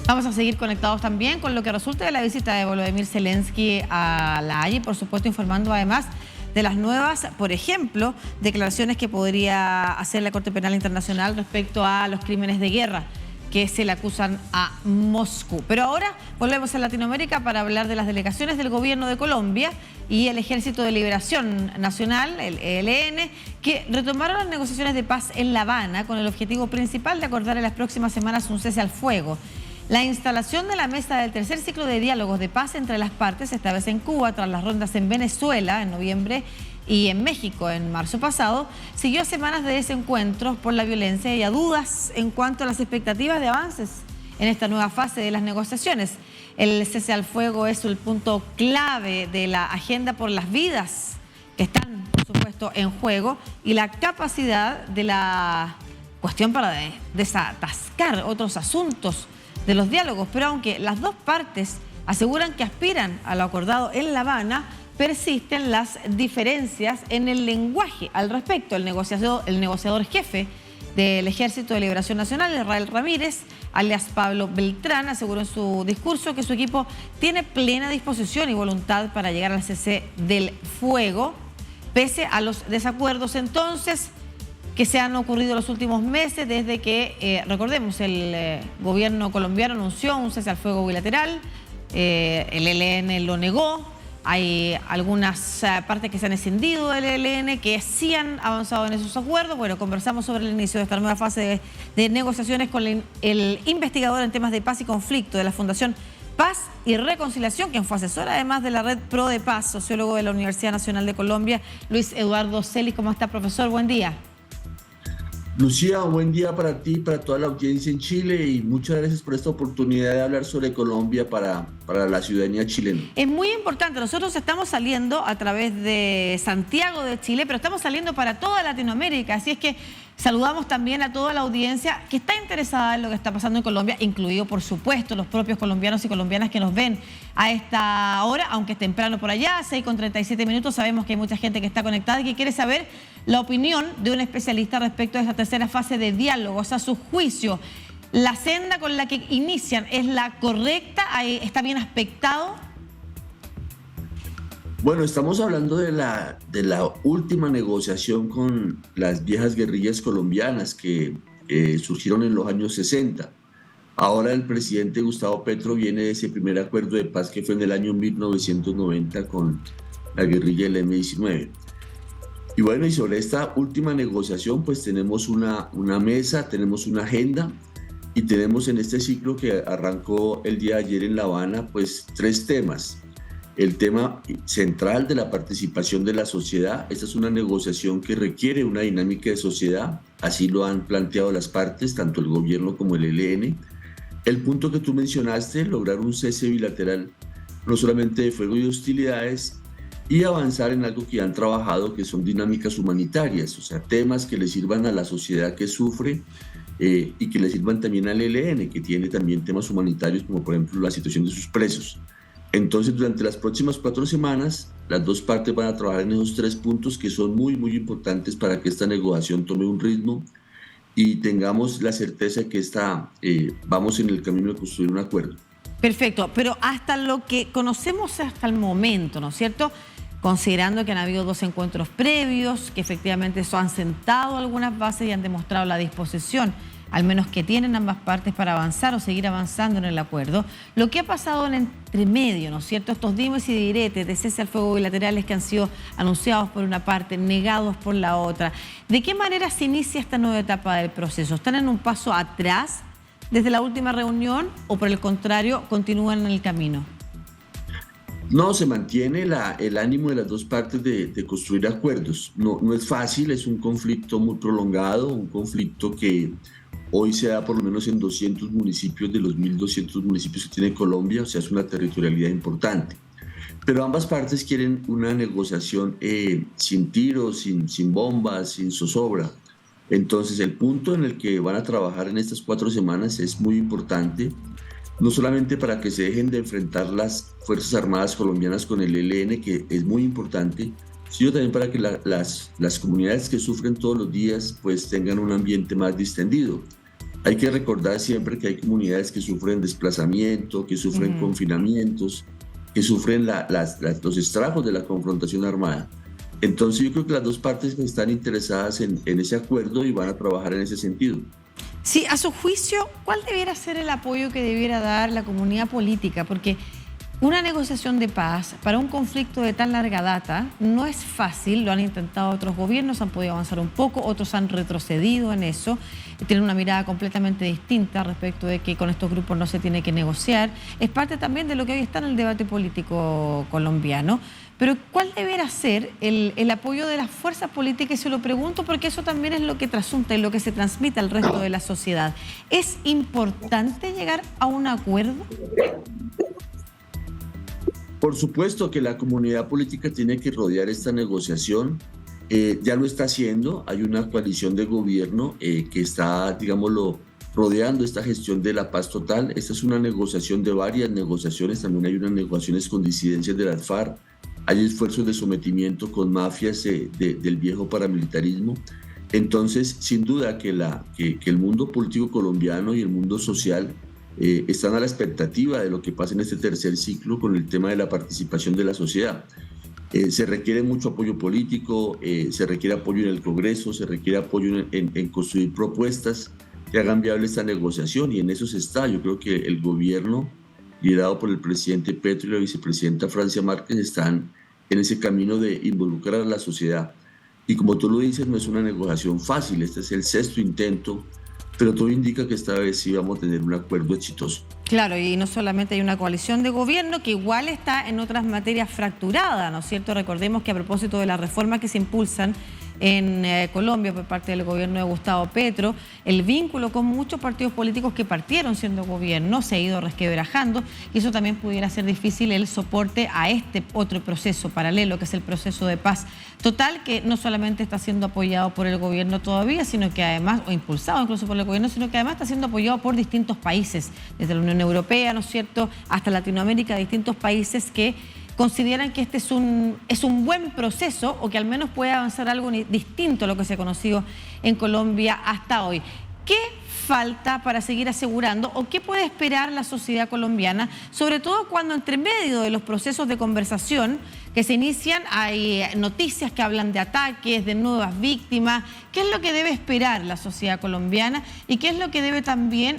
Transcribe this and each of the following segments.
Vamos a seguir conectados también con lo que resulte de la visita de Volodymyr Zelensky a La Haya y, por supuesto, informando además de las nuevas, por ejemplo, declaraciones que podría hacer la Corte Penal Internacional respecto a los crímenes de guerra que se le acusan a Moscú. Pero ahora volvemos a Latinoamérica para hablar de las delegaciones del gobierno de Colombia y el Ejército de Liberación Nacional, el ELN, que retomaron las negociaciones de paz en La Habana con el objetivo principal de acordar en las próximas semanas un cese al fuego. La instalación de la mesa del tercer ciclo de diálogos de paz entre las partes, esta vez en Cuba, tras las rondas en Venezuela en noviembre y en México en marzo pasado, siguió semanas de desencuentros por la violencia y a dudas en cuanto a las expectativas de avances en esta nueva fase de las negociaciones. El cese al fuego es el punto clave de la agenda por las vidas que están, por supuesto, en juego y la capacidad de la cuestión para desatascar otros asuntos de los diálogos. Pero aunque las dos partes aseguran que aspiran a lo acordado en La Habana, persisten las diferencias en el lenguaje al respecto. El negociador jefe del Ejército de Liberación Nacional, Israel Ramírez, alias Pablo Beltrán, aseguró en su discurso que su equipo tiene plena disposición y voluntad para llegar al cese del fuego, pese a los desacuerdos entonces que se han ocurrido los últimos meses desde que, recordemos, el gobierno colombiano anunció un cese al fuego bilateral, el ELN lo negó. Hay algunas partes que se han escindido del ELN que sí han avanzado en esos acuerdos. Bueno, conversamos sobre el inicio de esta nueva fase de negociaciones con el investigador en temas de paz y conflicto de la Fundación Paz y Reconciliación, quien fue asesor además de la Red Pro de Paz, sociólogo de la Universidad Nacional de Colombia, Luis Eduardo Celis. ¿Cómo está, profesor? Buen día. Lucía, buen día para ti, para toda la audiencia en Chile y muchas gracias por esta oportunidad de hablar sobre Colombia para la ciudadanía chilena. Es muy importante, nosotros estamos saliendo a través de Santiago de Chile, pero estamos saliendo para toda Latinoamérica, así es que saludamos también a toda la audiencia que está interesada en lo que está pasando en Colombia, incluido, por supuesto, los propios colombianos y colombianas que nos ven a esta hora, aunque es temprano por allá, 6:37, sabemos que hay mucha gente que está conectada y que quiere saber la opinión de un especialista respecto a esta tercera fase de diálogos. A su juicio, ¿la senda con la que inician es la correcta? ¿Está bien aspectado? Bueno, estamos hablando de la última negociación con las viejas guerrillas colombianas que surgieron en los años 60. Ahora el presidente Gustavo Petro viene de ese primer acuerdo de paz que fue en el año 1990 con la guerrilla del M-19. Y bueno, y sobre esta última negociación pues tenemos una mesa, tenemos una agenda y tenemos en este ciclo que arrancó el día de ayer en La Habana pues 3 temas. El tema central de la participación de la sociedad. Esta es una negociación que requiere una dinámica de sociedad, así lo han planteado las partes, tanto el gobierno como el ELN. El punto que tú mencionaste, lograr un cese bilateral, no solamente de fuego y hostilidades, y avanzar en algo que ya han trabajado, que son dinámicas humanitarias, o sea, temas que le sirvan a la sociedad que sufre y que le sirvan también al ELN, que tiene también temas humanitarios, como por ejemplo la situación de sus presos. Entonces, durante las próximas 4 semanas, las dos partes van a trabajar en esos 3 puntos que son muy, muy importantes para que esta negociación tome un ritmo y tengamos la certeza que vamos en el camino de construir un acuerdo. Perfecto, pero hasta lo que conocemos hasta el momento, ¿no es cierto?, considerando que han habido 2 encuentros previos, que efectivamente eso han sentado algunas bases y han demostrado la disposición, al menos que tienen ambas partes para avanzar o seguir avanzando en el acuerdo. Lo que ha pasado en entremedio, ¿no es cierto?, estos dimes y diretes de cese al fuego bilaterales que han sido anunciados por una parte, negados por la otra. ¿De qué manera se inicia esta nueva etapa del proceso? ¿Están en un paso atrás desde la última reunión o por el contrario continúan en el camino? No, se mantiene el ánimo de las dos partes de construir acuerdos. No es fácil, es un conflicto muy prolongado, un conflicto que hoy se da por lo menos en 200 municipios de los 1.200 municipios que tiene Colombia, o sea, es una territorialidad importante. Pero ambas partes quieren una negociación sin tiros, sin bombas, sin zozobra. Entonces, el punto en el que van a trabajar en estas 4 semanas es muy importante, no solamente para que se dejen de enfrentar las Fuerzas Armadas colombianas con el ELN, que es muy importante, sino también para que las comunidades que sufren todos los días pues tengan un ambiente más distendido. Hay que recordar siempre que hay comunidades que sufren desplazamiento, que sufren confinamientos, que sufren los estragos de la confrontación armada. Entonces yo creo que las dos partes están interesadas en ese acuerdo y van a trabajar en ese sentido. Sí, a su juicio, ¿cuál debiera ser el apoyo que debiera dar la comunidad política? Porque una negociación de paz para un conflicto de tan larga data no es fácil, lo han intentado otros gobiernos, han podido avanzar un poco, otros han retrocedido en eso, tienen una mirada completamente distinta respecto de que con estos grupos no se tiene que negociar. Es parte también de lo que hoy está en el debate político colombiano. Pero ¿cuál debería ser el apoyo de las fuerzas políticas? Y se lo pregunto porque eso también es lo que trasunta y lo que se transmite al resto de la sociedad. ¿Es importante llegar a un acuerdo? Por supuesto que la comunidad política tiene que rodear esta negociación. Ya lo está haciendo. Hay una coalición de gobierno que está, digámoslo, rodeando esta gestión de la paz total. Esta es una negociación de varias negociaciones. También hay unas negociaciones con disidencias de las FARC. Hay esfuerzos de sometimiento con mafias del viejo paramilitarismo. Entonces, sin duda que el mundo político colombiano y el mundo social están a la expectativa de lo que pasa en este tercer ciclo con el tema de la participación de la sociedad. Se requiere mucho apoyo político, se requiere apoyo en el Congreso, se requiere apoyo en construir propuestas que hagan viable esta negociación, y en eso se está. Yo creo que el gobierno, liderado por el presidente Petro y la vicepresidenta Francia Márquez, están en ese camino de involucrar a la sociedad. Y como tú lo dices, no es una negociación fácil, este es el 6º intento, pero todo indica que esta vez sí vamos a tener un acuerdo exitoso. Claro, y no solamente hay una coalición de gobierno que igual está en otras materias fracturada, ¿no es cierto? Recordemos que a propósito de las reformas que se impulsan en Colombia por parte del gobierno de Gustavo Petro, el vínculo con muchos partidos políticos que partieron siendo gobierno se ha ido resquebrajando, y eso también pudiera ser difícil el soporte a este otro proceso paralelo, que es el proceso de paz total, que no solamente está siendo apoyado por el gobierno todavía, sino que además, o impulsado incluso por el gobierno, sino que además está siendo apoyado por distintos países, desde la Unión Europea, ¿no es cierto?, hasta Latinoamérica, distintos países que consideran que este es un buen proceso, o que al menos puede avanzar algo distinto a lo que se ha conocido en Colombia hasta hoy. ¿Qué falta para seguir asegurando, o qué puede esperar la sociedad colombiana, sobre todo cuando entre medio de los procesos de conversación que se inician hay noticias que hablan de ataques, de nuevas víctimas? ¿Qué es lo que debe esperar la sociedad colombiana y qué es lo que debe también,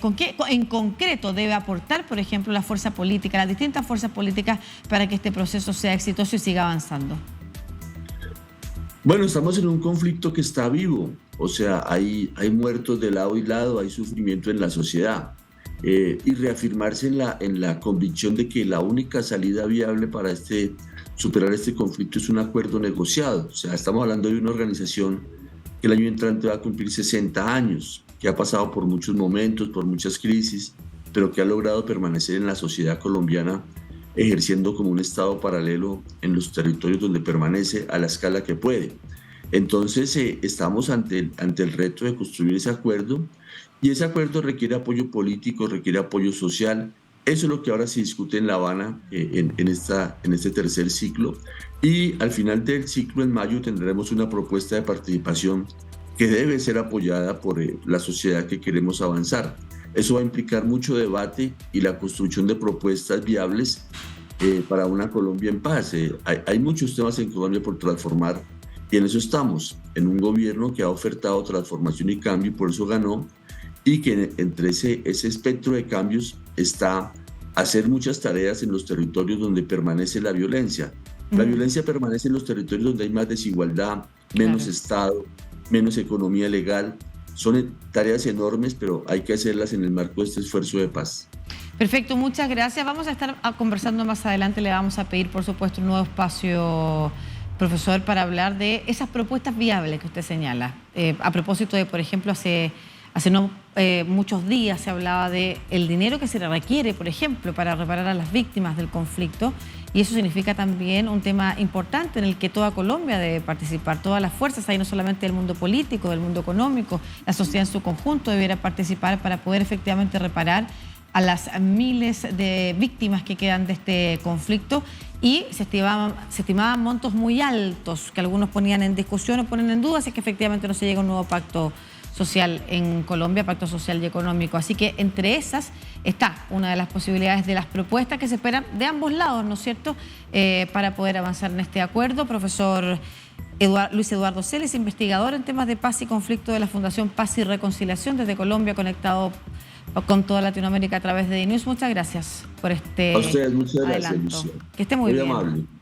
con qué en concreto debe aportar, por ejemplo, la fuerza política, las distintas fuerzas políticas, para que este proceso sea exitoso y siga avanzando? Bueno, estamos en un conflicto que está vivo, o sea, hay muertos de lado y lado, hay sufrimiento en la sociedad, y reafirmarse en la convicción de que la única salida viable para superar este conflicto es un acuerdo negociado. O sea, estamos hablando de una organización que el año entrante va a cumplir 60 años, que ha pasado por muchos momentos, por muchas crisis, pero que ha logrado permanecer en la sociedad colombiana, ejerciendo como un Estado paralelo en los territorios donde permanece a la escala que puede. Entonces estamos ante el reto de construir ese acuerdo, y ese acuerdo requiere apoyo político, requiere apoyo social. Eso es lo que ahora se discute en La Habana en este tercer ciclo, y al final del ciclo, en mayo, tendremos una propuesta de participación que debe ser apoyada por la sociedad que queremos avanzar. Eso va a implicar mucho debate y la construcción de propuestas viables para una Colombia en paz. Hay muchos temas en Colombia por transformar, y en eso estamos, en un gobierno que ha ofertado transformación y cambio, y por eso ganó, y que entre ese espectro de cambios está hacer muchas tareas en los territorios donde permanece la violencia. La violencia permanece en los territorios donde hay más desigualdad, menos Estado, menos economía legal. Son tareas enormes, pero hay que hacerlas en el marco de este esfuerzo de paz. Perfecto, muchas gracias. Vamos a estar conversando más adelante. Le vamos a pedir, por supuesto, un nuevo espacio, profesor, para hablar de esas propuestas viables que usted señala. A propósito de, por ejemplo, hace muchos días se hablaba de el dinero que se le requiere, por ejemplo, para reparar a las víctimas del conflicto, y eso significa también un tema importante en el que toda Colombia debe participar, todas las fuerzas, ahí no solamente del mundo político, del mundo económico, la sociedad en su conjunto debiera participar para poder efectivamente reparar a las miles de víctimas que quedan de este conflicto, y se estimaban montos muy altos que algunos ponían en discusión o ponen en duda si es que efectivamente no se llega a un nuevo pacto social en Colombia, pacto social y económico. Así que entre esas está una de las posibilidades de las propuestas que se esperan de ambos lados, ¿no es cierto?, para poder avanzar en este acuerdo. Profesor Luis Eduardo Celis, investigador en temas de paz y conflicto de la Fundación Paz y Reconciliación desde Colombia, conectado con toda Latinoamérica a través de DNews. Muchas gracias por este A ustedes, muchas gracias, adelanto. Lucía. Que esté muy bien. Amable.